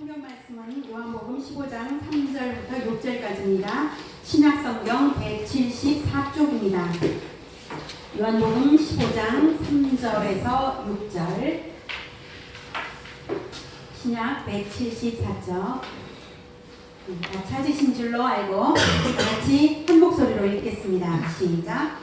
성경 말씀은 요한복음 15장 3절부터 6절까지입니다. 신약성경 174쪽입니다. 요한복음 15장 3절에서 6절, 신약 174쪽. 다 찾으신 줄로 알고 같이 한 목소리로 읽겠습니다. 시작.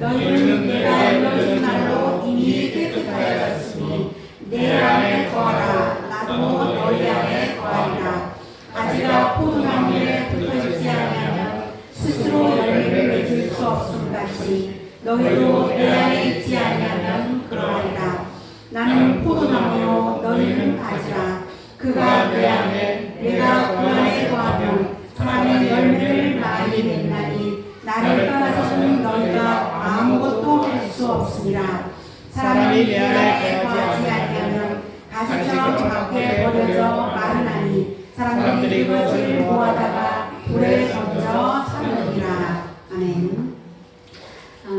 너희는 내가 일러준 말로 이미 깨끗하여졌으니 내 안에 거하라. 나도 너희 안에 거하리라. 가지가 포도나무에 붙어있지 아니하면 스스로 열매를 맺을 수 없음 같이 너희도 내 안에 있지 아니하면 그러하리라. 나는 포도나무요 너희는 가지라. 그가 내 안에 내가 그 안에 거하면 사람의 열매를 많이 맺나니 나를 떠나서는 너희가 아무것도 할 수 없으리라. 사람이 내 안에 거하지 아니하면 가지처럼 밖에 버려져 마르나니 사람들이 그것을 모아다가 불에 던져 사르리라. 아멘.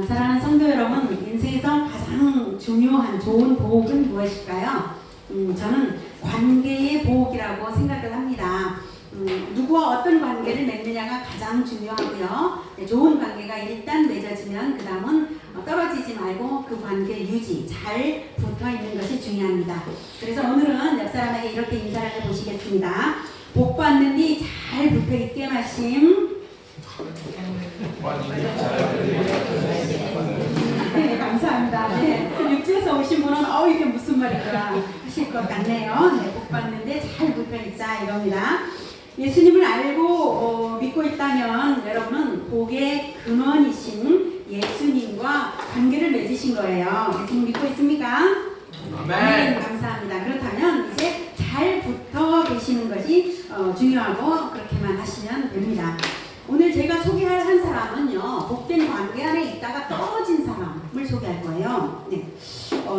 사랑하는 성도 여러분, 인생에서 가장 중요한 좋은 보복은 무엇일까요? 저는 관계의 보복이라고 생각을 합니다. 누구와 어떤 관계를 맺느냐가 가장 중요하고요. 좋은 관계가 일단 맺어지면 그 다음은 떨어지지 말고 그 관계 유지, 잘 붙어있는 것이 중요합니다. 그래서 오늘은 옆 사람에게 이렇게 인사를 해보시겠습니다. 복 받는 이 잘 붙어있게 마심. 네, 감사합니다. 네, 육지에서 오신 분은 이게 무슨 말일까 하실 것 같네요. 네, 복 받는데 잘 붙어있자 이겁니다. 예수님을 알고 믿고 있다면 여러분은 복의 근원이신 예수님과 관계를 맺으신 거예요. 예수님 믿고 있습니까? 아멘. 감사합니다. 그렇다면 이제 잘 붙어 계시는 것이 중요하고 그렇게만 하시면 됩니다. 오늘 제가 소개할 한 사람은요, 복된 관계 안에 있다가 떨어진 사람을 소개할 거예요. 네.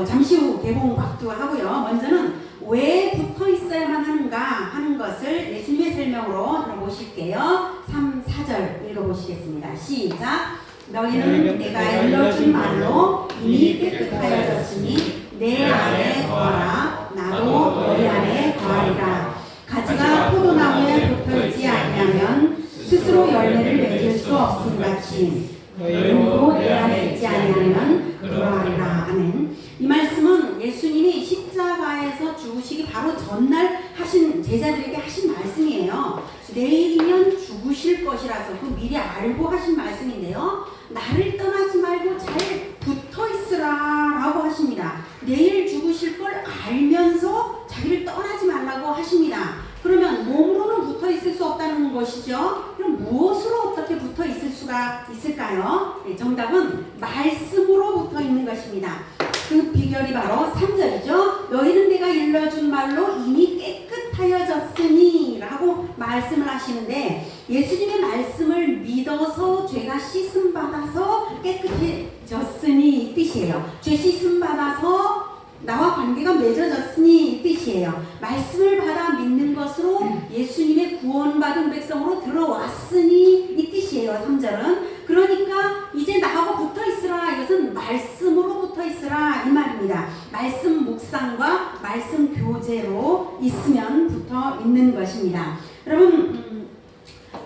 잠시 후 개봉 박두하고요. 먼저는 왜 붙어 있어야만 하는가 하는 것을 예수님의 설명으로 들어보실게요. 3, 4절 읽어보시겠습니다. 시작. 너희는 내가 일러준 말로 이미 깨끗하여졌으니 내 안에 거하라. 나도 너희 안에 거하리라. 가지가 포도나무에 붙어있지 아니하면 스스로 열매를 맺을 수 없음 같이 너희도 내 안에 있지 아니하면 그러하리라. 아멘. 이 말씀은 예수님이 십자가에서 죽으시기 바로 전날 하신 제자들에게 하신 말씀이에요. 내일이면 죽으실 것이라서 그 미리 알고 하신 말씀인데요. 나를 떠나지 말고 잘 붙어 있으라 라고 하십니다. 내일 죽으실 걸 알면서 자기를 떠나지 말라고 하십니다. 그러면 몸으로는 붙어 있을 수 없다는 것이죠. 그럼 무엇으로 어떻게 붙어 있을 수가 있을까요? 네, 정답은 말씀으로 붙어 있는 것입니다. 그 비결이 바로 3절이죠. 너희는 내가 일러준 말로 이미 깨끗하여졌으니 라고 말씀을 하시는데, 예수님의 말씀을 믿어서 죄가 씻음 받아서 깨끗해졌으니 이 뜻이에요. 죄 씻음 받아서 나와 관계가 맺어졌으니 이 뜻이에요. 말씀을 받아 믿는 것으로 예수님의 구원받은 백성으로 들어왔으니 이 뜻이에요. 3절은. 그러니까 이제 나하고 붙어 있으라. 이것은 말씀으로 붙어 있으라 이 말입니다. 말씀 묵상과 말씀 교제로 있으면 붙어 있는 것입니다. 여러분,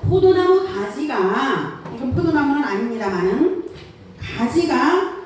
포도나무 가지가, 이건 포도나무는 아닙니다만은 가지가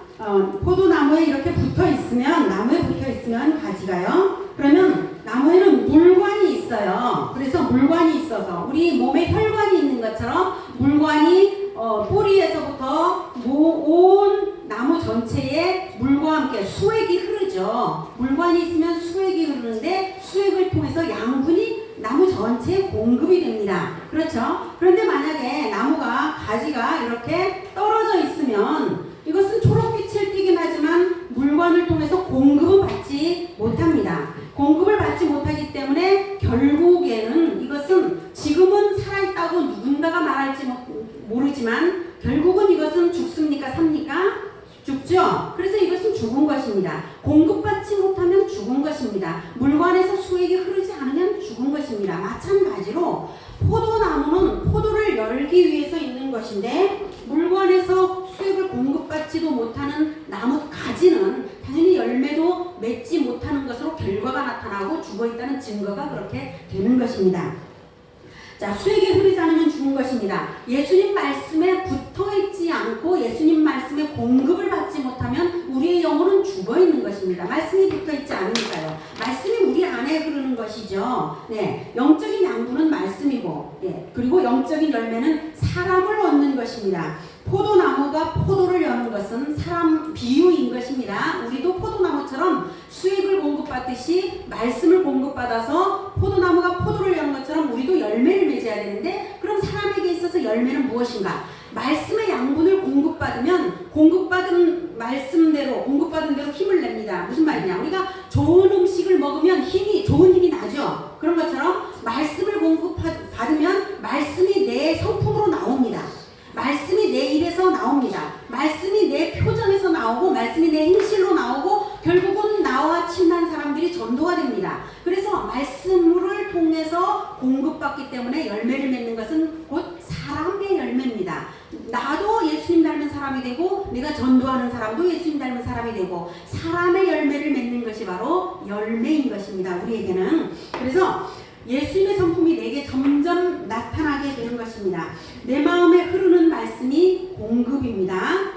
포도나무에 이렇게 붙어 있으면, 나무에 붙어 있으면 가지가요, 그러면 나무에는 물관이 있어요. 그래서 물관이 있어서 우리 몸에 혈관이 있는 것처럼 물관이 뿌리에서부터 온 나무 전체에 물과 함께 수액이 흐르죠. 물관이 있으면 수액이 흐르는데 수액을 통해서 양분이 나무 전체에 공급이 됩니다. 그렇죠? 그런데 만약에 나무가 가지가 이렇게 떨어져 있으면 이것은 초록빛을 띠긴 하지만 물관을 통해서 공급을 받지 못합니다. 공급을 받지 못하기 때문에 결국에는 이것은 지금은 살아있다고 누군가가 말할지 모르지만 결국은 이것은 죽습니까? 삽니까? 죽죠? 그래서 이것은 죽은 것입니다. 공급받지 못하면 죽은 것입니다. 물관에서 수액이 흐르지 않으면 죽은 것입니다. 마찬가지로 포도나무는 포도를 열기 위해서 있는 것인데, 물관에서 수액을 공급받지도 못하는 나무 가지는 당연히 열매도 맺지 맺지 못하는 것으로 결과가 나타나고 죽어있다는 증거가 그렇게 되는 것입니다. 자, 수액이 흐르지 않으면 죽은 것입니다. 예수님 말씀에 붙어있지 않고 예수님 말씀에 공급을 받지 못하면 우리의 영혼은 죽어있는 것입니다. 말씀이 붙어있지 않으니까요. 말씀이 우리 안에 흐르는 것이죠. 네, 영적인 양분은 말씀이고, 네, 그리고 영적인 열매는 사람을 얻는 것입니다. 포도나무가 포도를 여는 것은 사람 비유인 것입니다. 우리도 포도나무처럼 수액을 공급받듯이 말씀을 공급받아서 포도나무가 포도를 여는 것처럼 우리도 열매를 맺어야 되는데, 그럼 사람에게 있어서 열매는 무엇인가? 말씀의 양분을 공급받으면 공급받은 말씀대로 공급받은 대로 힘을 냅니다. 무슨 말이냐? 우리가 좋은 음식을 먹으면 좋은 힘이 나죠. 그런 것처럼 말씀을 공급받으면 말씀이 내 성품으로 나옵니다. 말씀이 내 입에서 나옵니다. 말씀이 내 표정에서 나오고 말씀이 내 행실로 나오고 결국은 나와 친한 사람들이 전도가 됩니다. 그래서 말씀을 통해서 공급받기 때문에 열매를 맺는 것은 곧 사람의 열매입니다. 나도 예수님 닮은 사람이 되고 내가 전도하는 사람도 예수님 닮은 사람이 되고 사람의 열매를 맺는 것이 바로 열매인 것입니다. 우리에게는. 그래서 예수님의 성품이 내게 점점 나타나게 되는 것입니다. 내 마음에 흐르는 말씀이 공급입니다.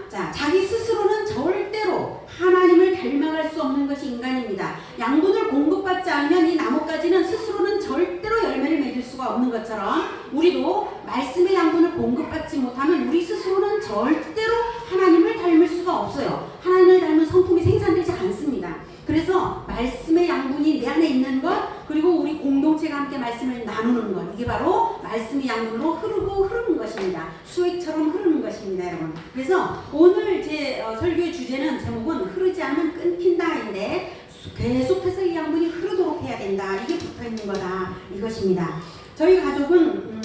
자, 자기 스스로는 절대로 하나님을 닮아갈 수 없는 것이 인간입니다. 양분을 공급받지 않으면 이 나뭇가지는 스스로는 절대로 열매를 맺을 수가 없는 것처럼 우리도 말씀의 양분을 공급받지 못하면 우리 스스로는 절대로 하나님을 닮을 수가 없어요. 하나님을 닮은 성품이 생산되지 않습니다. 그래서 말씀의 양분이 내 안에 있는 것, 그리고 우리 공동체가 함께 말씀을 나누는 것, 이게 바로 말씀의 양분으로 흐르는 것입니다. 수액처럼 흐르는 것입니다, 여러분. 그래서 오늘 제 설교의 주제는, 제목은 흐르지 않으면 끊긴다인데 계속해서 이 양분이 흐르도록 해야 된다. 이게 붙어있는 거다. 이것입니다. 저희 가족은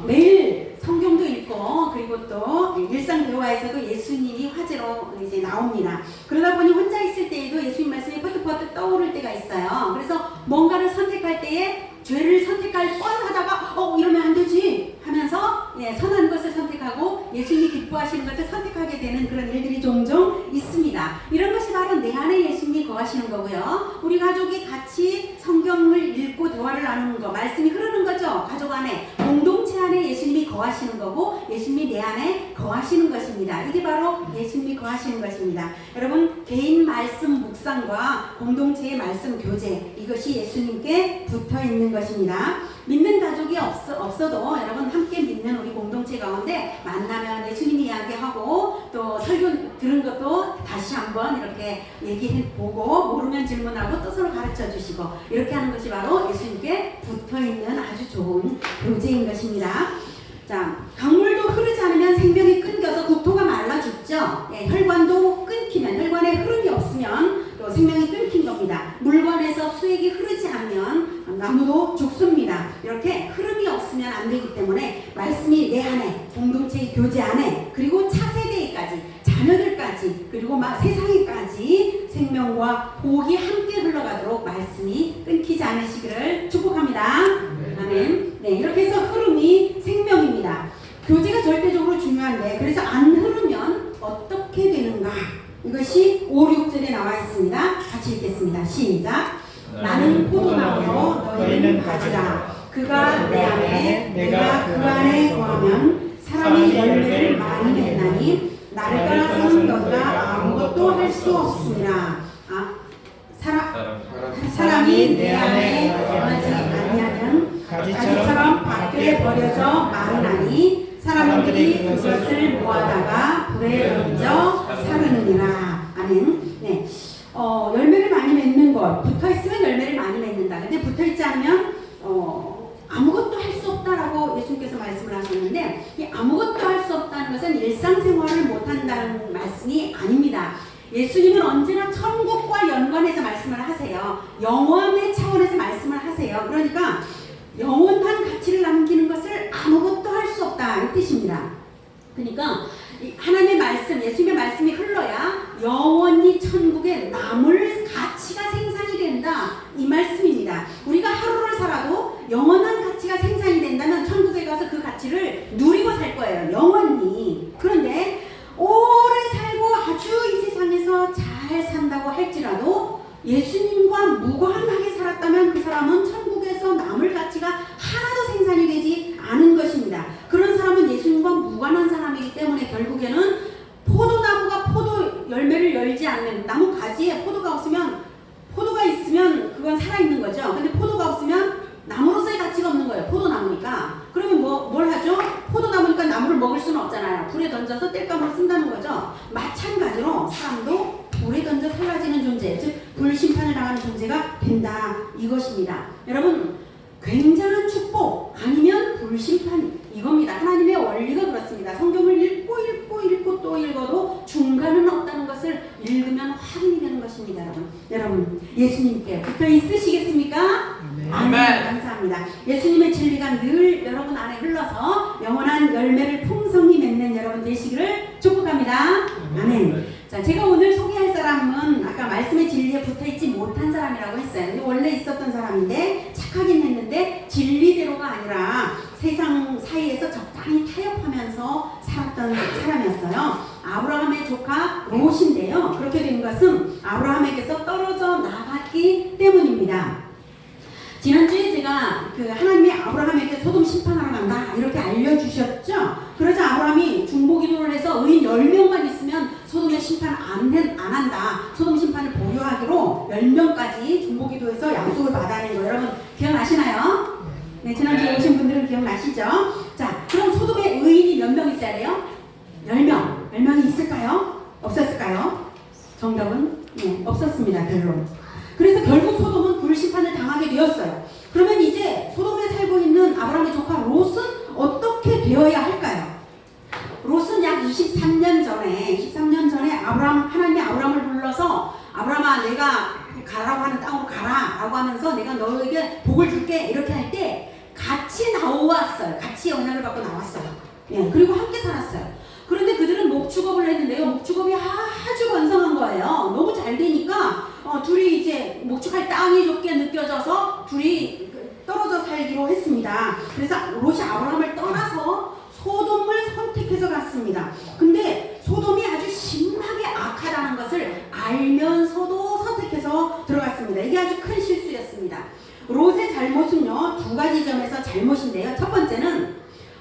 매일 성경도 읽고 그리고 또 일상 대화에서도 예수님이 화제로 이제 나옵니다. 그러다 보니 혼자 있을 때에도 예수님 말씀이 퍼뜩퍼뜩 떠오를 때가 있어요. 그래서 뭔가를 선택할 때에 죄를 선택할 뻔하다가 이러면 안 되지 하면서 선한 것을 선택하고 예수님이 기뻐하시는 것을 선택하게 되는 그런 일들이 종종 있습니다. 이런 것이 바로 내 안에 예수님이 거하시는 거고요. 우리 가족이 같이 성경을 읽고 대화를 나누는 거, 말씀이 흐르는 거죠. 가족 안에, 공동체 안에 예수님이 거하시는 거고 예수님이 내 안에 거하시는 것입니다. 이게 바로 예수님이 거하시는 것입니다. 여러분, 개인 말씀 묵상과 공동체의 말씀 교제, 이것이 예수님께 붙어있는 것입니다. 믿는 가족이 없어도 여러분 함께 믿는 우리 공동체 가운데 만나면 예수님 이야기하고 또 설교 들은 것도 다시 한번 이렇게 얘기해보고 모르면 질문하고 또 서로 가르쳐 주시고 이렇게 하는 것이 바로 예수님께 붙어있는 아주 좋은 교제인 것입니다. 자, 강물도 흐르지 않으면 생명이 끊겨서 국토가 말라 죽죠. 혈관도 끊기면, 혈관에 흐름이 없으면 또 생명이 끊긴 겁니다. 물관에서 수액이 흐르지 않으면 나무도 죽습니다. 이렇게 흐름이 없으면 안 되기 때문에 말씀이 내 안에, 공동체의 교제 안에, 그리고 차세대까지, 자녀들까지, 그리고 세상에까지 생명과 복이 함께 흘러가도록 말씀이 끊기지 않으시기를 축복합니다. 아멘. 네, 이렇게 해서 흐름이 생명입니다. 교제가 절대적으로 중요한데, 그래서 안 흐르면 어떻게 되는가? 이것이 5, 6절에 나와 있습니다. 같이 읽겠습니다. 시작. 나는 포도나무요 너희는 가지라. 그가 내 안에 내가 그 안에 거하면 사람이 열매를 많이 맺나니 나를 떠나서는 너희가 아무것도 할 수 없습니다. 사람이 내 안에 거하지 아니하면 가지처럼 밖에 버려져 마르나니 사람들이 그것을 모아다가 불에 던져 사르느니라. 아멘. 네. 열매를 많이 맺는 것, 붙어있으면 열매를 많이 맺는다. 근데 붙어있지 않으면 아무것도 할 수 없다라고 예수님께서 말씀을 하셨는데, 이 아무것도 할 수 없다는 것은 일상생활을 못한다는 말씀이 아닙니다. 예수님은 언제나 천국과 연관해서 말씀을 하세요. 영원의 차원에서 말씀을 하세요. 그러니까 영원한 가치를 남기는 것을 아무것도 할 수 없다, 이 뜻입니다. 그러니까 하나님의 말씀, 예수님의 말씀이 흘러야 영원히 천국에 남을 가치가 생산이 된다, 이 말씀입니다. 우리가 하루를 살아도 영원한 가치가 생산이 된다면 천국에 가서 그 가치를 누리고 살 거예요, 영원히. 그런데 오래 살고 아주 이 세상에서 잘 산다고 할지라도 하더라도 예수님과 무관하게 살았다면 그 사람은 천국에서 남을 가치가 하나도 생산이 되지 않은 것입니다. 그런 사람은 예수님과 무관한 사람이기 때문에 결국에는 포도나무가 포도 열매를 열지 않는 나무 가지에 포도가 있으면 그건 살아있는 거죠. 근데 포도가 없으면 나무로서의 가치가 없는 거예요. 포도나무니까. 그러면 뭘 하죠? 포도나무니까 나무를 먹을 수는 없잖아요. 불에 던져서 땔감으로 쓴다는 거죠. 마찬가지로 사람도 불에 던져 사라지는 존재, 즉 불심판을 당하는 존재가 된다 이것입니다. 여러분, 굉장한 축복 아니면 불심판 이겁니다. 하나님의 원리가 그렇습니다. 성경을 읽고 또 읽어도 중간은 없다는 것을 읽으면 확인이 되는 것입니다. 여러분 예수님께 붙어 있으시겠습니까? 아멘. 감사합니다. 예수님의 진리가 늘 여러분 안에 흘러서 영원한 열매를 풍성히 맺는 여러분 되시기를 축복합니다. 아멘. 자, 제가 오늘 소개할 사람은 아까 말씀의 진리에 붙어있지 못한 사람이라고 했어요. 근데 원래 있었던 사람인데 착하긴 했는데 진리대로가 아니라 세상 사이에서 적당히 타협하면서 살았던 사람이었어요. 아브라함의 조카 롯인데요. 그렇게 된 것은 아브라함에게서 떨어져 나갔기 때문입니다. 지난주에 제가 하나님이 아브라함에게 소돔 심판하러 간다 이렇게 알려주셨죠. 그러자 아브라함이 중보기도를 해서 의인 10명만 있으면 소돔의 심판 안 한다. 소돔 심판을 보류하기로 10명까지 중보기도에서 약속을 받아낸 거 여러분 기억나시나요? 네, 지난주에 오신 분들은 기억나시죠? 자, 그럼 소돔에 의인이 몇 명 있어야 돼요? 10명. 10명이 있을까요? 없었을까요? 정답은 없었습니다. 별로. 그래서 결국 소돔은 불심판을 당하게 되었어요. 그러면 이제 소돔에 살고 있는 아브라함의 조카 롯은 어떻게 되어야 할까요? 롯은 약 23년 전에 하나님이 아브라함을 불러서 아브라함아 내가 가라고 하는 땅으로 가라 라고 하면서 내가 너에게 복을 줄게 이렇게 할 때 같이 나왔어요. 같이 언약을 받고 나왔어요. 그리고 함께 살았어요. 그런데 그들은 목축업을 했는데요. 목축업이 아주 건성한 거예요. 너무 잘 되니까 둘이 이제 목축할 땅이 좋게 느껴져서 둘이 떨어져 살기로 했습니다. 그래서 롯이 아브라함을 떠나서 소돔을 선택해서 갔습니다. 근데 소돔이 아주 심하게 악하다는 것을 알면서도 선택해서 들어갔습니다. 이게 아주 큰 실수였습니다. 롯의 잘못은요, 두 가지 점에서 잘못인데요. 첫 번째는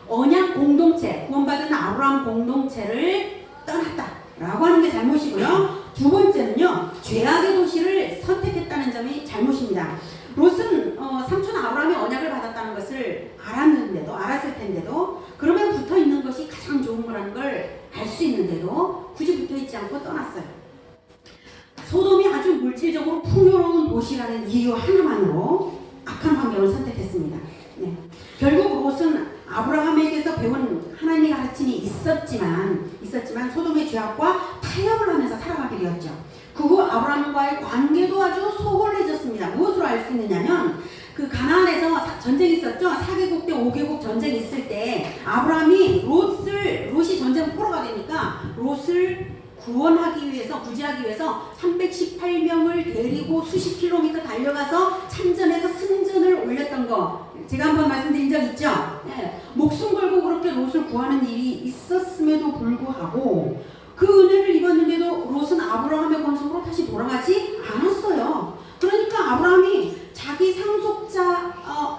언약 공동체, 구원받은 아브라함 공동체를 떠났다라고 하는 게 잘못이고요. 두 번째는요, 죄악의 도시를 선택했다는 점이 잘못입니다. 롯은 삼촌 아브라함이 언약을 받았다는 것을 알았을 텐데도 그러면 붙어 있는 것이 가장 좋은 거라는 걸 알 수 있는데도 굳이 붙어 있지 않고 떠났어요. 소돔이 아주 물질적으로 풍요로운 도시라는 이유 하나만으로 악한 환경을 선택했습니다. 결국 롯은 아브라함에게서 배운 하나님의 가르침이 있었지만 소돔의 죄악과 타협을 하면서 살아가게 되었죠. 그 후 아브라함과의 관계도 아주 소홀해졌습니다. 무엇으로 알 수 있느냐면 그 가나안에서 전쟁이 있었죠. 4개국 대 5개국 전쟁이 있을 때 아브라함이 롯이 전쟁 포로가 되니까 롯을 구지하기 위해서 318명을 데리고 수십 킬로미터 달려가서 참전해서 승전을 올렸던 거 제가 한번 말씀드린 적 있죠? 목숨 걸고 그렇게 롯을 구하는 일이 있었음에도 불구하고 그 은혜를 입었는데도 롯은 아브라함의 권속으로 다시 돌아가지 않았어요. 그러니까 아브라함이 자기 상속자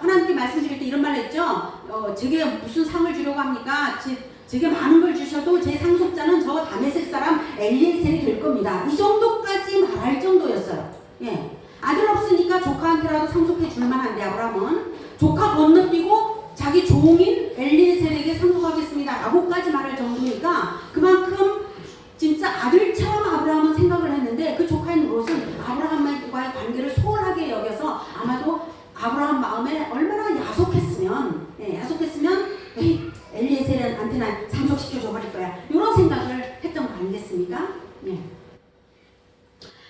하나님께 말씀드릴 때 이런 말을 했죠. 제게 무슨 상을 주려고 합니까? 제게 많은 걸 주셔도 제 상속자는 저 다메섹 사람 엘리에셀이 될 겁니다. 이 정도까지 말할 정도였어요. 아들 없으니까 조카한테라도 상속해 줄만한데 아브라함은 조카 건너뛰고 자기 종인 엘리에셀에게 상속하겠습니다 라고까지 말할 정도니까 그만큼 진짜 아들처럼 아브라함은 생각을 했는데 그 조카인 롯은 아브라함과의 관계를 소홀하게 여겨서 아마도 아브라함 마음에 얼마나 야속했으면 엘리에셀한테는 상속시켜줘 버릴 거야 이런 생각을 했던 거 아니겠습니까?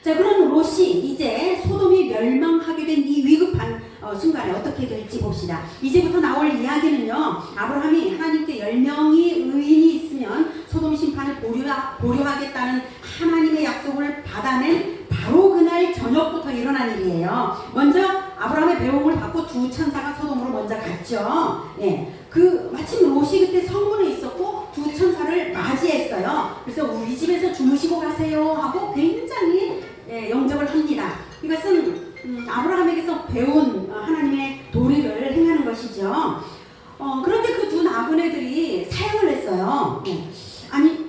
자, 그럼 롯이 이제 소돔이 멸망하게 된 이 위급한 순간에 어떻게 될지 봅시다. 이제부터 나올 이야기는요, 아브라함이 하나님께 10명이 의인이 있으면 소돔 심판을 보류하겠다는 하나님의 약속을 받아낸 바로 그날 저녁부터 일어난 일이에요. 먼저 아브라함의 배웅을 받고 두 천사가 소돔으로 먼저 갔죠. 마침 롯이 그때 성문에 있었고 두 천사를 맞이했어요. 그래서 우리 집에서 주무시고 가세요 하고 굉장히 영접을 합니다. 이것은 아브라함에게서 배운 하나님의 도리를 행하는 것이죠. 그런데 그 두 나그네들이 사양을 했어요.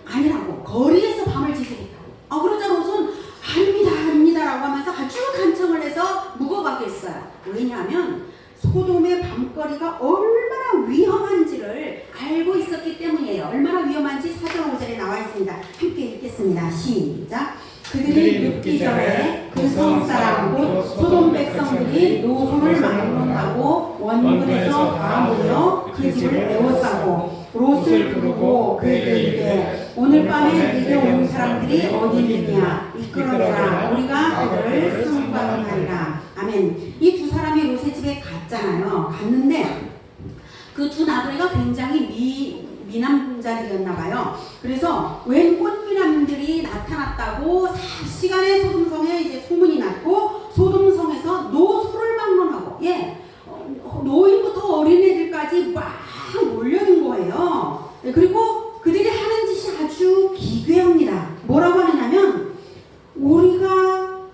아니라고. 거리에서 밤을 지새겠다고. 그러자 롯은 아닙니다라고 하면서 아주 간청을 해서 묵어가게 했어요. 왜냐하면 소돔의 밤거리가 얼마나 위험한지를 알고 있었기 때문이에요. 얼마나 위험한지 4절 5절에 나와 있습니다. 함께 읽겠습니다. 시작. 그들이 눕기 전에 그 성사람 곧 소돔 백성들이 노소를 막론하고 원군에서 다 모여 그 집을 에워싸고 롯을 부르고 그에게 이르되 오늘 밤에 네게 온 사람들이 어디 있느냐 이끌어내라 우리가 그들을 상관하리라. 아멘. 이 두 사람이 롯의 집에 갔잖아요. 갔는데 그 두 나그네가 굉장히 미남자들이었나봐요. 그래서 웬 꽃미남들이 나타났다고 삽시간에 소돔성에 이제 소문이 났고 소돔성에서 노소를 막론하고 노인부터 어린애들까지 막 몰려든 거예요. 그리고 그들이 하는 짓이 아주 기괴합니다. 뭐라고 하느냐면 우리가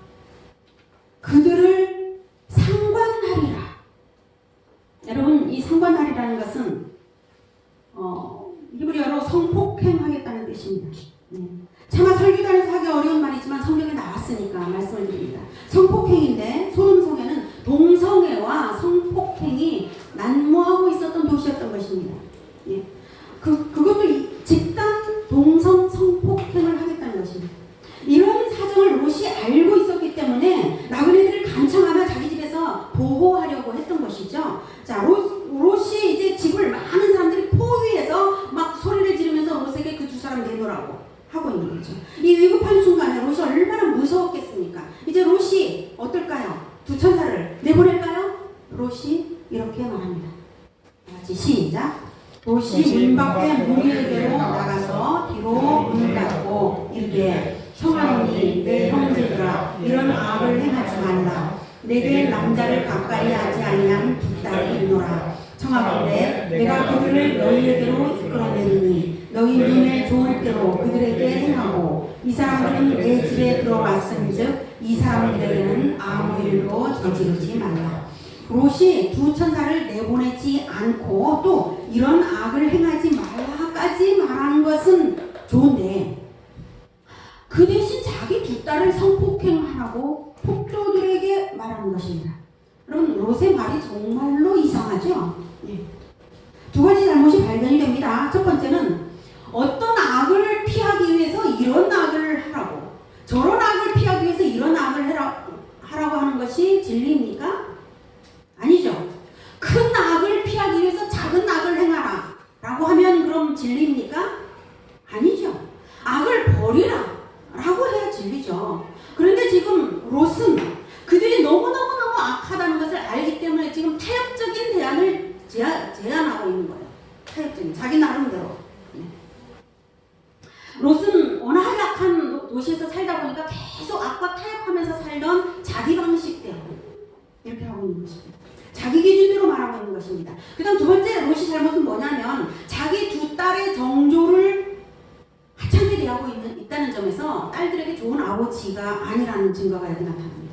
그들을 상관하리라. 여러분 이 상관하리라는 것은 히브리어로 성폭행하겠다는 뜻입니다. 차마 설교단에서 하기 어려운 말이지만 성경에 나왔으니까 말씀을 드립니다. 성폭행인데 소돔성에는 동성애와 성폭행이 난무하고 있었던 도시였던 것입니다. 그것도 집단 동성 성폭행을 하겠다는 것입니다. 이런 사정을 롯이 알고 있었기 때문에 나그네들을 간청하며 자기 집에서 보호하려고 했던 것이죠. 자, 롯이 이제 집을 많은 사람들이 포위해서 막 소리를 지르면서 롯에게 그 두 사람 내놓으라고 하고 있는 거죠. 이 위급한 순간에 롯이 얼마나 무서웠겠습니까? 이제 롯이 어떨까요? 두 천사를 내보낼까요? 롯이 이렇게 말합니다. 같이 시작. 롯이 문 밖에 무리에게로 나가서 뒤로 문을 닫고 이르되 청하노니 내 형제들아 이런 악을 행하지 말라. 내게 남자를 가까이 하지 아니한 두 딸이 있노라. 청하건대 내가 그들을 너희에게로 이끌어내리니 너희 눈에 좋을 대로 그들에게 행하고 이 사람들은 내 집에 들어왔은즉 이 사람들에게는 아무 일도 저지르지 말라. 롯이 두 천사를 내보내지 않고 또 이런 악을 행하지 말라까지 말하는 것은 좋은데 그 대신 자기 두 딸을 성폭행하라고 폭도들에게 말하는 것입니다. 여러분 롯의 말이 정말로 이상하죠? 두 가지 잘못이 발견이 됩니다. 첫 번째는 어떤 악을 피하기 위해서 이런 악을 하라고 저런 악을 피하기 위해서 이런 악을 하라고 하는 것이 진리입니까? 아니죠. 큰 악을 피하기 위해서 작은 악을 행하라 라고 하면 그럼 진리입니까? 아니죠. 악을 버리라 라고 해야 진리죠. 그런데 지금 롯은 그들이 너무너무 악하다는 것을 알기 때문에 지금 타협적인 대안을 제안하고 있는 거예요. 타협적인 자기 나름대로. 롯은 워낙 악한 도시에서 살다 보니까 계속 악과 타협하면서 살던 자기 방식대로 이렇게 하고 있는 것입니다. 자기 기준대로 말하고 있는 것입니다. 그 다음 두 번째 롯이 잘못은 뭐냐면 자기 두 딸의 정조를 하찮게 대하고 있다는 점에서 딸들에게 좋은 아버지가 아니라는 증거가 여기 나타납니다.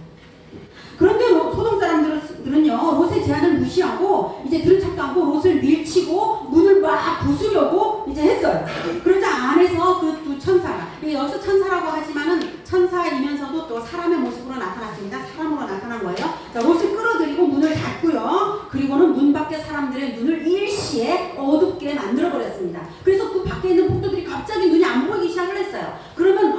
그런데 소돔 사람들은요 롯의 제안을 무시하고 이제 들은 척도 않고 롯을 밀치고 문을 막 부수려고 이제 했어요. 그러자 안에서 그 두 천사가 여기서 천사라고 하지만은 천사이면서도 또 사람의 모습으로 나타났습니다. 사람으로 나타난 거예요. 자, 롯을 끌어들이고 문을 닫고요. 그리고는 문 밖에 사람들의 눈을 일시에 어둡게 만들어 버렸습니다. 그래서 그 밖에 있는 폭도들이 갑자기 눈이 안 보이기 시작을 했어요. 그러면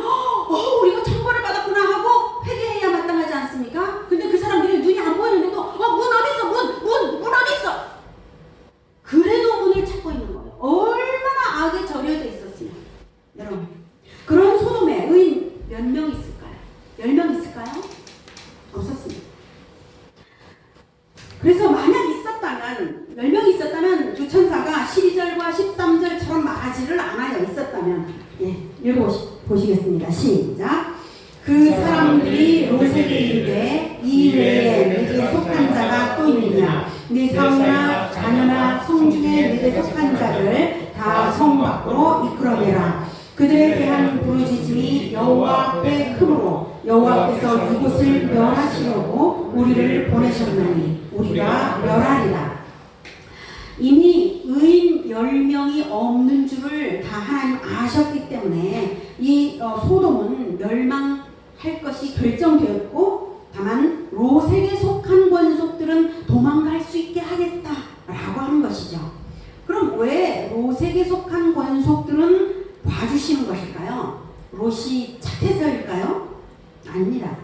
우리가 천벌을 받았구나 하고 회개해야 마땅하지 않습니까? 근데 그 사람들이 눈이 안 보이는데도 문 어딨어? 문 어딨어? 그래도 문을 찾고 있는 거예요. 얼마나 악에 절여져 있었으면. 여러분 그런 소돔에 의인 몇 명 있을까요? 10명 있을까요? 없었습니다. 그래서 만약 있었다면 10명이 있었다면 두 천사가 12절과 13절처럼 말하지를 않아요. 있었다면 읽어보시겠습니다. 시작. 그 사람들이 롯에게 이르되 이 외에 내게 속한 자가 또 있느냐 네 사우나 자녀나 성중에 내게 속한 자를 다 성 밖으로 이끌어내라. 그들에 대한 부르짖음이 여호와 앞에 크므로 여호와께서 멸하시려고 우리를 보내셨나니 우리가 멸하리라. 이미 의인 10명이 없는 줄을 다 하나님 아셨기 때문에 이 소돔은 멸망할 것이 결정되었고, 다만 롯에게 속한 권속들은 도망갈 수 있게 하겠다라고 하는 것이죠. 그럼 왜 롯에게 속한 권속들은 봐주시는 것일까요? 롯이 착해서일까요? 아닙니다.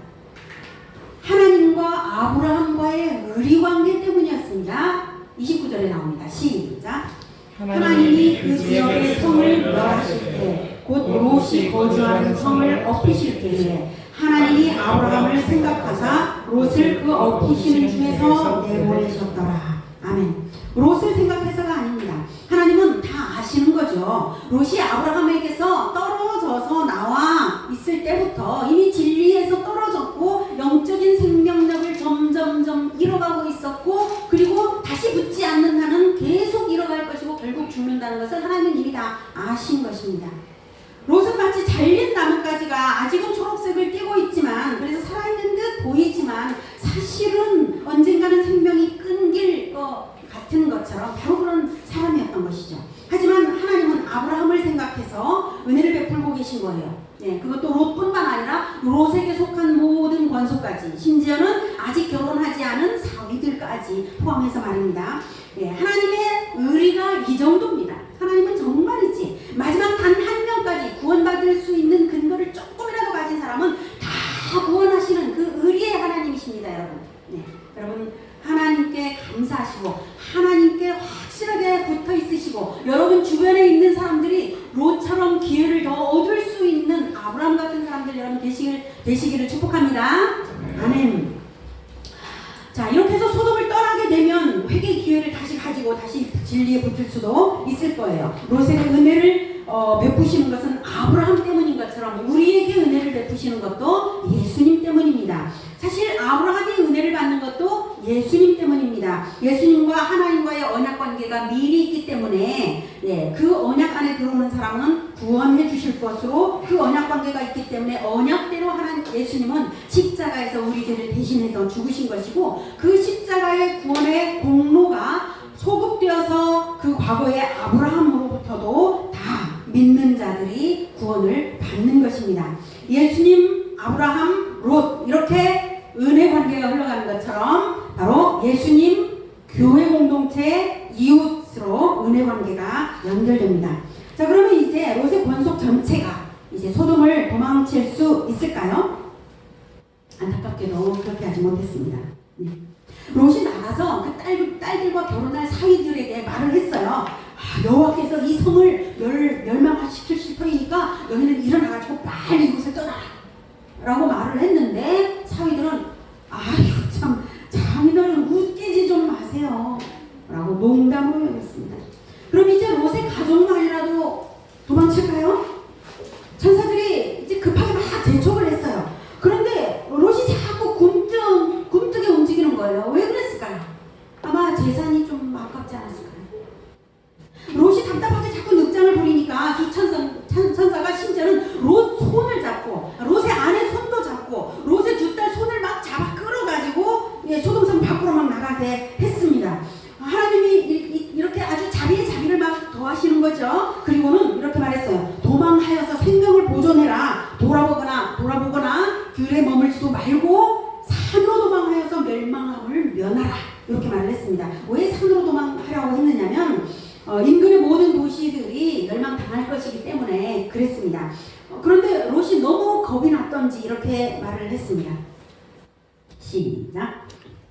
하나님과 아브라함과의 의리관계 때문이었습니다. 29절에 나옵니다. 시작. 하나님이 그 지역의 성을 멸하실 때 곧 롯이 거주하는 성을 엎으실 때에 하나님이 아브라함을 생각하사 롯을 그 엎으시는 중에서 내보내셨더라. 아멘. 롯을 생각해서가 아닙니다. 하나님은 다 아시는 거죠. 롯이 아브라함에게서 떨어져서 나와 있을 때부터 이미 진리에서 떨어졌고 영적인 생명력을 점점점 잃어가고 있었고, 그리고 다시 붙지 않는 한은 계속 잃어갈 것이고 결국 죽는다는 것을 하나님은 이미 다 아신 것입니다. 롯은 마치 잘린 나뭇가지가 아직은 초록색을 띠고 있지만, 그래서 살아있는 듯 보이지만 사실은 언젠가는 생명이 끊길 것 같은 것처럼 바로 그런 사람이었던 것이죠. 하지만 하나님은 아브라함을 생각해서 은혜를 베풀고 계신 거예요. 네, 그것도 롯뿐만 아니라 롯에게 속한 모든 권속까지, 심지어는 아직 결혼하지 않은 사위들까지 포함해서 말입니다. 네, 하나님의 의리가 이 정도입니다. 하나님은 정말이지 마지막 단 한 명까지 구원받을 수 있는 근거를 조금이라도 가진 사람은 다 구원하시는 그 의리의 하나님이십니다, 여러분. 네, 여러분 하나님께 감사하시고 하나님께 확실하게 붙어 있으시고, 여러분 주변에 있는 사람들이 롯처럼 기회를 더 얻을 수 있는 아브라함 같은 사람들 여러분 되시기를 축복합니다. 아멘. 자, 이렇게 해서 소돔을 떠나게 되면 회개 기회를 다시 가지고 다시 진리에 붙을 수도 있을 거예요. 롯에게 은혜를 베푸시는 것은 아브라함 때문인 것처럼 우리에게 은혜를 베푸시는 것도 예수님 때문입니다. 사실 아브라함이 은혜를 받는 것도 예수님 때문입니다. 예수님과 하나님과의 언약 관계가 미리 있기 때문에, 그 언약 안에 들어오는 사람은 구원해 주실 것으로 그 언약 관계가 있기 때문에 언약대로 예수님은 십자가에서 우리 죄를 대신해서 죽으신 것이고, 그 십자가의 구원의 공로가 소급되어서 그 과거의 아브라함으로부터도 다 믿는 자들이 구원을 받는 것입니다. 예수님, 아브라함, 롯 이렇게 은혜 관계가 흘러가는 것처럼 바로 예수님, 교회 공동체, 이웃으로 은혜 관계가 연결됩니다. 자, 그러면 이제 롯의 권속 전체가 이제 소돔을 도망칠 수 있을까요? 안타깝게도 그렇게 하지 못했습니다. 롯이 나가서 그 딸들과 결혼할 사위들에게 말을 했어요. 여호와께서 이 성을 멸망시킬 터이니까 너희는 일어나가지고 빨리 이곳을 떠나라 라고 말을 했는데, 사위들은 아이고 참 장인어른 웃기지 좀 마세요 라고 농담으로 여겼습니다. 그럼 이제 롯의 가족만이라도 도망칠까요? 천사들이 이제 급하게 막 재촉을 했어요. 그런데 롯이 자꾸 굼뜨게 움직이는 거예요. 왜 그랬을까요? 아마 재산이 좀 아깝지 않았을까요? 롯이 답답하게 자꾸 늑장을 부리니까 두 천사가 심지어는 롯 손을 잡고, 롯의 아내 손도 잡고, 롯의 두 딸 손을 막 잡아 끌어가지고 소돔성 밖으로 막 나가게 했습니다. 하나님이 이렇게 아주 자비를 막 더하시는 거죠. 그리고는 이렇게 말했어요. 도망하여서 생명을 보존해라. 돌아보거나 들에 머물지도 말고 산으로 도망하여서 멸망함을 면하라. 이렇게 말을 했습니다. 왜 산으로 도망하라고 했느냐면 인근의 모든 도시들이 멸망당할 것이기 때문에 그랬습니다. 그런데 롯이 너무 겁이 났던지 이렇게 말을 했습니다. 시작.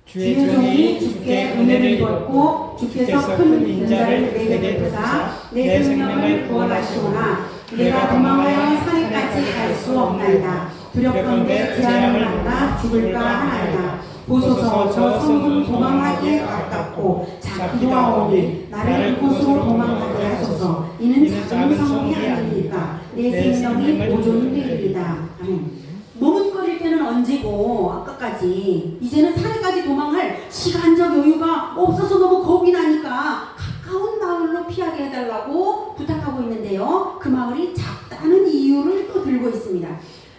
주의 종이 주께 은혜를 입었고 주께서 큰 인자를 내게 베푸사 내 생명을 구원하시오나 내가 도망하여 산에까지 갈 수 없나이다. 두렵건대 재앙을 만나 죽을까 하나이다. 보소서 저 성은 도망하기에 가깝고 작기도 하오니 나를 그곳으로 도망하게 하소서. 이는 작은 성이 아니니까 내 생명이 보존되리이다. 아멘. 머뭇거릴 때는 언제고 아까까지, 이제는 산에까지 도망할 시간적 여유가 없어서 너무 겁이 나니까 가까운 마을로 피하게 해달라고 부탁하고 있는데요. 그 마을이 작다는 이유를 또 들고 있습니다.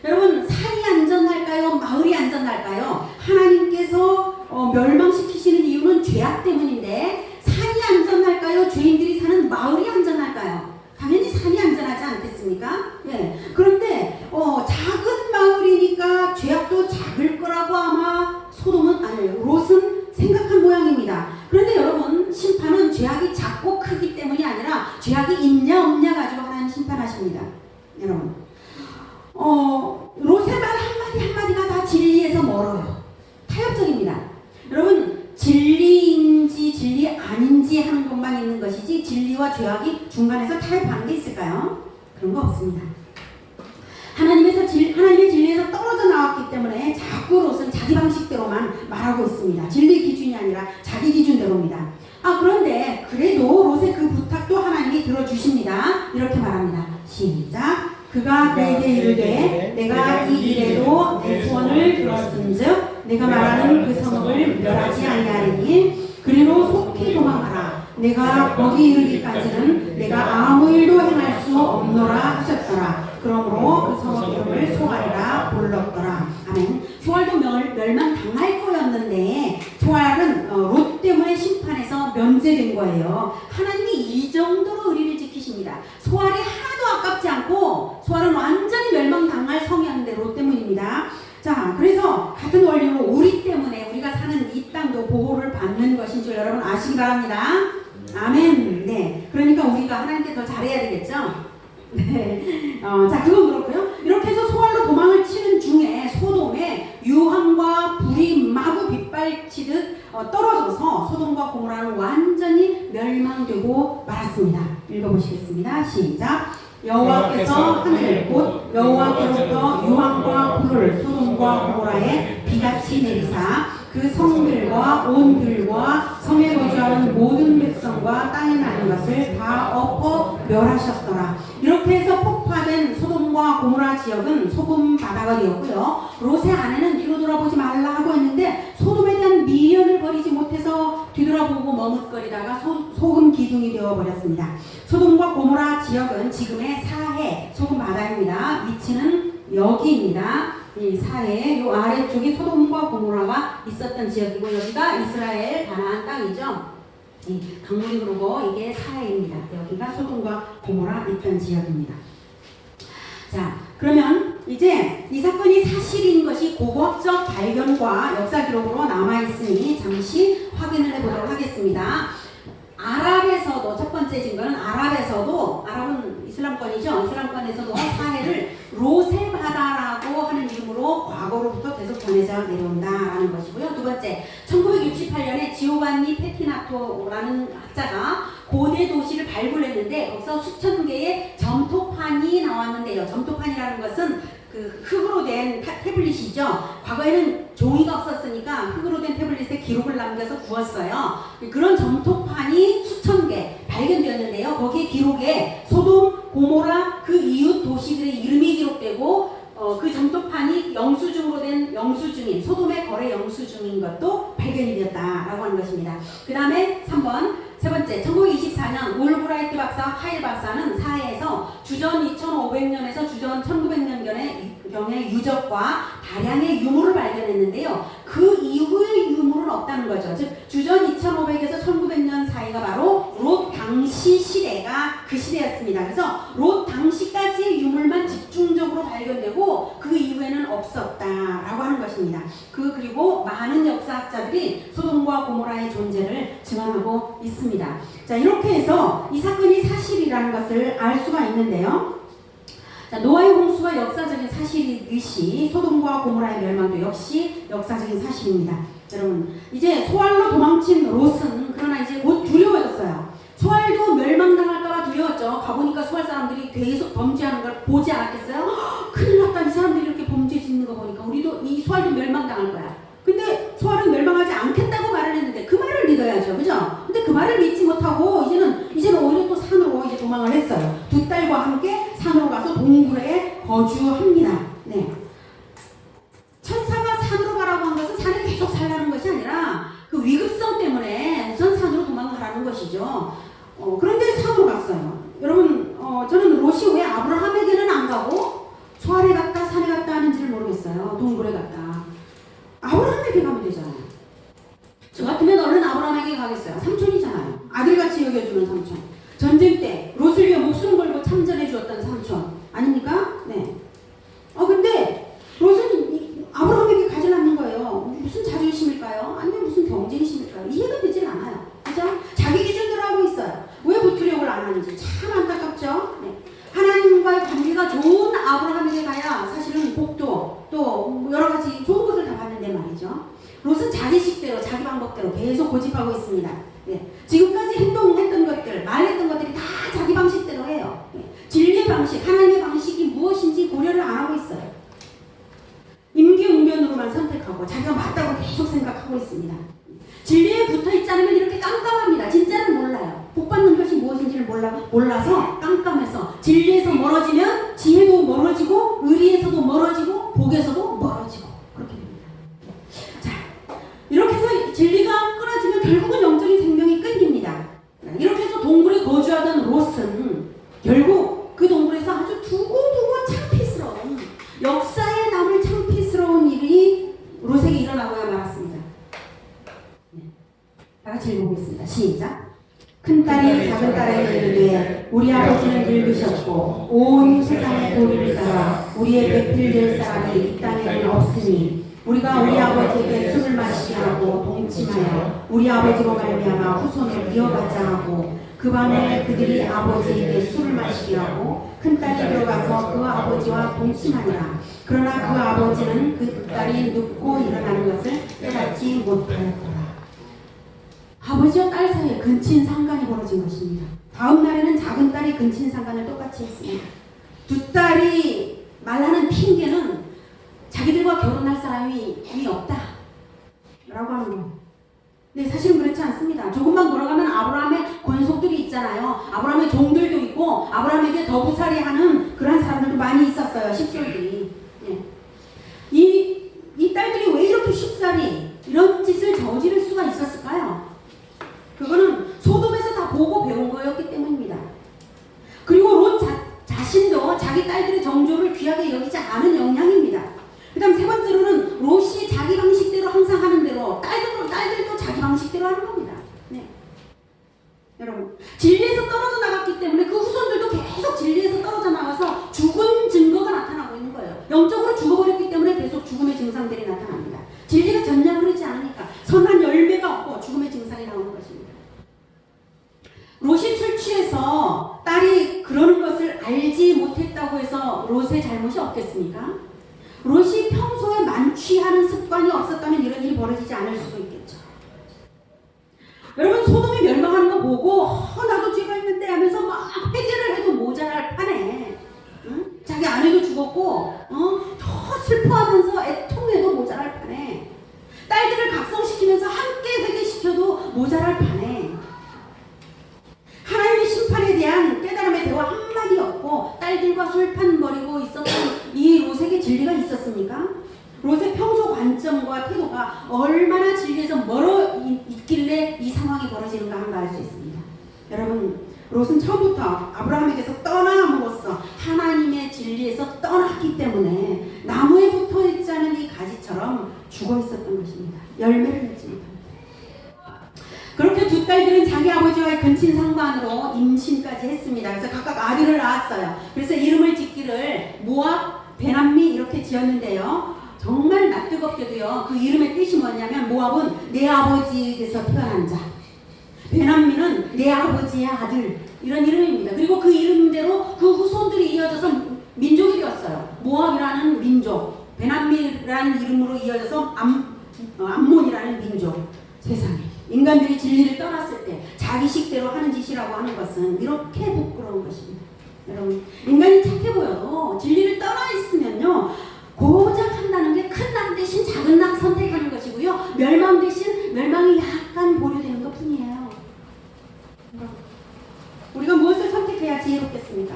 여러분, 산이 안전할까요? 마을이 안전할까요? 그래서 하나님께서 멸망시키시는 이유는 죄악 때문인데 산이 안전할까요? 죄인들이 사는 마을이 안전할까요? 당연히 산이 안전하지 않겠습니까? 예. 그런데 작은 마을이니까 죄악도 작을 거라고 아마 롯은 생각한 모양입니다. 그런데 여러분, 심판은 죄악이 작고 크기 때문이 아니라 죄악이 있냐 없냐 가지고 하나님 심판하십니다. 여러분, 롯의 말 한마디 한마디가 다 진리에서 멀어요. 타협적입니다. 여러분, 진리인지 진리 아닌지 하는 것만 있는 것이지 진리와 죄악이 중간에서 타협하는 게 있을까요? 그런 거 없습니다. 하나님의 진리에서 떨어져 나왔기 때문에 자꾸 롯은 자기 방식대로만 말하고 있습니다. 진리 기준이 아니라 자기 기준대로입니다. 그런데 그래도 롯의 그 부탁도 하나님이 들어주십니다. 이렇게 말합니다. 시작. 그가 내게 이르되 내가 이 일에도 내 소원을 들었은즉 내가 말하는 그 성읍을 멸하지 아니하리니 그리로 속히 도망하라. 내가 거기 이르기까지는 내가 아무 일도 행할 수 없노라 하셨더라. 그러므로 그 성읍 이름을 소알이라 불렀더라. 아멘. 소알도 멸망당할 거였는데 소알은 롯 때문에 심판에서 면제된 거예요. 하나님이 이 정도로 의리를 지키십니다. 소알이 하나도 아깝지 않고 소알은 완전히 멸망당할 성이었는데 롯 때문입니다. 자, 그래서 같은 원리로 우리 때문에 우리가 사는 이 땅도 보호를 받는 것인 줄 여러분 아시기 바랍니다. 아멘. 네. 그러니까 우리가 하나님께 더 잘해야 되겠죠? 네. 자, 그건 그렇고요. 이렇게 해서 소알로 도망을 치는 중에 소돔에 유황과 불이 마구 빗발치듯 떨어져서 소돔과 고모라는 완전히 멸망되고 말았습니다. 읽어보시겠습니다. 시작. 여호와께서 하늘 곧 여호와께로부터 유황과 불을 소돔과 고모라에 비같이 내리사 그 성들과 온 들과 성에 거주하는 모든 백성과 땅에 나는 것을 다 엎어 멸하셨더라. 이렇게 해서 폭파된 소돔과 고모라 지역은 소금 바다가 되었고요. 롯의 아내는 뒤로 돌아보지 말라 하고 했는데 소돔에 대한 미련을 버리지 못해서 뒤돌아보고 머뭇거리다가 소금 기둥이 되어버렸습니다. 소돔과 고모라 지역은 지금의 사해 소금 바다입니다. 위치는 여기입니다. 이 사해 요 아래쪽이 소돔과 고모라가 있었던 지역이고 여기가 이스라엘 가나안 땅이죠. 이 강물이 흐르고 이게 사해입니다. 여기가 소돔과 고모라 있던 지역입니다. 자, 그러면 이제 이 사건이 사실인 것이 고고학적 발견과 역사 기록으로 남아있으니 잠시 확인을 해보도록 하겠습니다. 아랍에서도 첫 번째 증거는 아랍은 이슬람권이죠. 이슬람권에서도 사해를 롯의 바다라고 하는 이름으로 과거로부터 계속 전해져 내려온다라는 것이고요. 두 번째, 1968년에 지오반니 페티나토라는 학자가 고대 도시를 발굴했는데 거기서 수천 개의 점토판이 나왔는데요. 점토판이라는 것은 그 흙으로 된 태블릿이죠. 과거에는 종이가 없었으니까 흙으로 된 태블릿에 기록을 남겨서 구웠어요. 그런 점토판이 수천 개 발견되었는데요. 거기에 기록에 소돔, 고모라 그 이웃 도시들의 이름이 기록되고 그 점토판이 영수증으로 된 영수증인 소돔의 거래 영수증인 것도 발견이 되었다라고 하는 것입니다. 그 다음에 3번 세 번째, 1924년 올브라이트 박사, 하일 박사는 사해에서 주전 2500년에서 주전 1900년경의 유적과 다량의 유물을 발견했는데요. 그 이후의 유물은 없다는 거죠. 즉 주전 2500에서 1900년 사이가 바로 롯 당시 시대가 그 시대였습니다. 그래서 롯 당시까지의 유물만 집중적으로 발견되고 그 이후에는 없었다라고 하는 것입니다. 그리고 많은 역사학자들이 소돔과 고모라의 존재를 증언하고 있습니다. 자, 이렇게 해서 이 사건이 사실이라는 것을 알 수가 있는데요. 자, 노아의 홍수가 역사적인 사실이듯이 소돔과 고모라의 멸망도 역시 역사적인 사실입니다. 여러분, 이제 소알로 도망친 롯은 그러나 이제 곧 두려워졌어요. 소알도 멸망당할까봐 두려웠죠. 가보니까 소알 사람들이 계속 범죄하는 걸 보지 않았겠어요? 큰일 났다. 이 사람들이 이렇게 범죄 짓는 거 보니까 우리도 이 소알도 멸망당할 거야. 근데 소알은 멸망하지 않겠다고 말을 했는데 그 말을 믿어야죠. 그죠? 근데 그 말을 믿지 못하고 이제는 오히려 또 산으로 이제 도망을 했어요. 두 딸과 함께 산으로 가서 동굴에 거주합니다. 네. 천사가 산으로 가라고 한 것은 산에 계속 살라는 것이 아니라 그 위급성 때문에 우선 산으로 도망가라는 것이죠. 그런데 산으로 갔어요. 여러분, 저는 롯이 왜 아브라함에게는 안 가고 소알에 갔다 산에 갔다 하는지를 모르겠어요. 동굴에 갔다. 아브라함 삼촌한테 가면 되잖아요. 저 같으면 얼른 아브라함에게 가겠어요. 삼촌이잖아요. 아들같이 여겨주는 삼촌. 전쟁 때 롯을 위해 목숨 걸고 참전해 주었던 삼촌 아닙니까? 네. 근데 롯은 아브라함에게 가지 않는 거예요. 무슨 자존심일까요? 아니면 무슨 경쟁심일까요? 이해가 되질 않아요. 그죠? 자기 기준대로 하고 있어요. 왜 부투력을 안 하는지 참 안타깝죠? 네. 하나님과의 관계가 좋은 아브라함에게 가야 사실은 복도 또 여러 가지 좋은 것을 다 받는데 말이죠. 롯은 자기 식대로 자기 방법대로 계속 고집하고 있습니다. 네. 지금까지 행동했던 것들, 말했던 것들이 다 자기 방식대로 해요. 네. 진리의 방식, 하나님의 방식이 무엇인지 고려를 안 하고 있어요. 임기응변으로만 선택하고 자기가 맞다고 계속 생각하고 있습니다. 진리에 붙어있지 않으면 이렇게 깜깜합니다. 진짜는 몰라요. 복받는 것이 무엇인지를 몰라서 깜깜해서 진리에서 멀어지면 지혜도 멀어지고 의리에서도 멀어지고 복에서도 멀어지고 그렇게 됩니다. 자, 이렇게 해서 진리가 끊어지면 결국은 영적인 생명이 끊깁니다. 이렇게 해서 동굴에 거주하던 롯은 결국 그 동굴에서 아주 두고두고 창피스러운 역사에 남을 창피스러운 일이 롯에게 일어나고야 말았습니다. 다 같이 읽어보겠습니다. 시작. 큰딸이 작은딸에게 이르되 우리 아버지는 늙으셨고 온 세상의 도리를 따라 우리의 배필될 사람이 이 땅에는 없으니 우리가 우리 아버지에게 술을 마시게 하고 동침하여 우리 아버지로 말미암아 후손을 이어받자 하고 그 밤에 그들이 아버지에게 술을 마시게 하고 큰딸이 들어가서 그 아버지와 동침하니라. 그러나 그 아버지는 그 딸이 눕고 일어나는 것을 깨닫지 못하였더라. 아버지와 딸 사이에 근친상간이 벌어진 것입니다. 다음 날에는 작은 딸이 근친상간을 똑같이 했습니다. 두 딸이 말하는 핑계는 자기들과 결혼할 사람이 없다 라고 하는 거예요. 근데 사실은 그렇지 않습니다. 조금만 걸어가면 아브라함의 권속들이 있잖아요. 아브라함의 종들도 있고 아브라함에게 더부살이하는 그런 사람들도 많이 있었어요. 십솔들이. 예. 이 딸들이 왜 이렇게 쉽사리 이런 짓을 저지를 수가 있었을까요? 그거는 소돔에서 다 보고 배운 거였기 때문입니다. 그리고 롯 자신도 자기 딸들의 정조를 귀하게 여기지 않은 영향입니다. 그 다음 세 번째로는 롯이 자기 방식대로 항상 하는 대로 딸들도 자기 방식대로 하는 겁니다. 네. 여러분, 진리에서 떨어져 나갔기 때문에 그 후손들도 계속 진리에서 떨어져 나가서 죽은 증거가 나타나고 있는 거예요. 영적으로 죽어버렸기 때문에 계속 죽음의 증상들이 나타납니다. 진리가 전량 흐르지 않으니까 선한 열매가 없고 죽음의 증상이 나오는 것입니다. 롯이 술 취해서 딸이 그러는 것을 알지 못했다고 해서 롯의 잘못이 없겠습니까? 롯이 평소에 만취하는 습관이 없었다면 이런 일이 벌어지지 않을 수도 있겠죠. 여러분, 소돔이 멸망하는 거 보고 나도 죄가 있는데 하면서 막 회개를 해도 모자랄 판에 응? 자기 아내도 죽었고 더 슬퍼하면서 애통해도 모자랄 판에 딸들을 각성시키면서 함께 회개시켜도 모자랄 판에 하나님의 심판에 대한 깨달음의 대화 한마디 없고 딸들과 술판 벌이고 있었던 이 롯에게 진리가 있었습니까? 롯의 평소 관점과 태도가 얼마나 진리에서 멀어 있길래 이 상황이 벌어지는가 한가 알 수 있습니다. 여러분, 롯은 처음부터 아브라함에게서 떠남으로써 하나님의 진리에서 떠났기 때문에 나무에 붙어있지 않은 이 가지처럼 죽어 있었던 것입니다. 열매를 맺지 못합니다. 그렇게 두 딸들은 자기 아버지와의 근친상간으로 임신까지 했습니다. 그래서 각각 아들을 낳았어요. 그래서 이름을 짓기를 모압, 베남미 이렇게 지었는데요. 정말 낯뜨겁게도요. 그 이름의 뜻이 뭐냐면 모압은 내 아버지에게서 태어난 자, 베남미는 내 아버지의 아들 이런 이름입니다. 그리고 그 이름대로 그 후손들이 이어져서 민족이 되었어요. 모압이라는 민족, 베남미라는 이름으로 이어져서 암몬이라는 민족. 세상에 인간들이 진리를 떠났을 때 자기식대로 하는 짓이라고 하는 것은 이렇게 부끄러운 것입니다. 여러분, 인간이 착해 보여도 진리를 떠나 있으면요 고작 한다는 게 큰 낙 대신 작은 낙 선택하는 것이고요, 멸망 대신 멸망이 약간 보류되는 것 뿐이에요. 우리가 무엇을 선택해야 지혜롭겠습니까?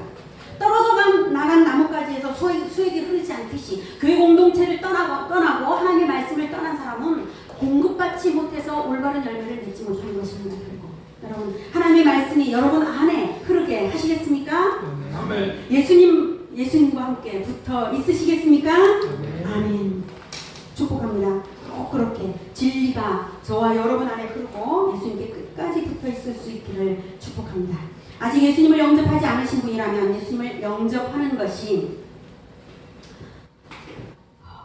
떨어져 나간 나뭇가지에서 수액이 흐르지 않듯이 교회 공동체를 떠나고 하나님의 말씀을 떠난 사람은 공급받지 못해서 올바른 열매를 맺지 못하는 것입니다. 결국 여러분, 하나님의 말씀이 여러분 안에 흐르게 하시겠습니까? 아멘. 예수님과 함께 붙어 있으시겠습니까? 아멘. 축복합니다. 꼭 그렇게 진리가 저와 여러분 안에 흐르고 예수님께 끝까지 붙어 있을 수 있기를 축복합니다. 아직 예수님을 영접하지 않으신 분이라면 예수님을 영접하는 것이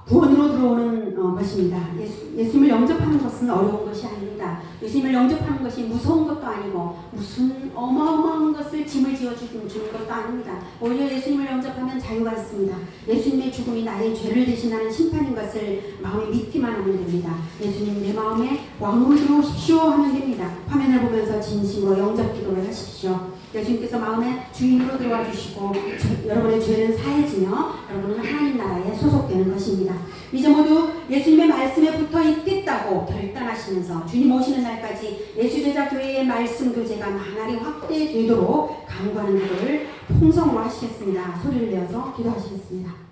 구원으로 들어오는 것입니다. 예수님을 영접하는 것은 어려운 것이 아닙니다. 예수님을 영접하는 것이 무서운 것도 아니고 무슨 어마어마한 것을 짐을 지어주는 것도 아닙니다. 오히려 예수님을 영접하면 자유가 있습니다. 예수님의 죽음이 나의 죄를 대신하는 심판인 것을 마음에 믿기만 하면 됩니다. 예수님 내 마음에 왕으로 들어오십시오 하면 됩니다. 화면을 보면서 진심으로 영접 기도를 하십시오. 예수님께서 마음의 주인으로 들어와 주시고 여러분의 죄는 사해지며 여러분은 하나님 나라에 소속되는 것입니다. 이제 모두 예수님의 말씀에 붙어 있겠다고 결단하시면서 주님 오시는 날까지 예수제자 교회의 말씀 교제가 나날이 확대되도록 간구하는 기도를 통성으로 하시겠습니다. 소리를 내어서 기도하시겠습니다.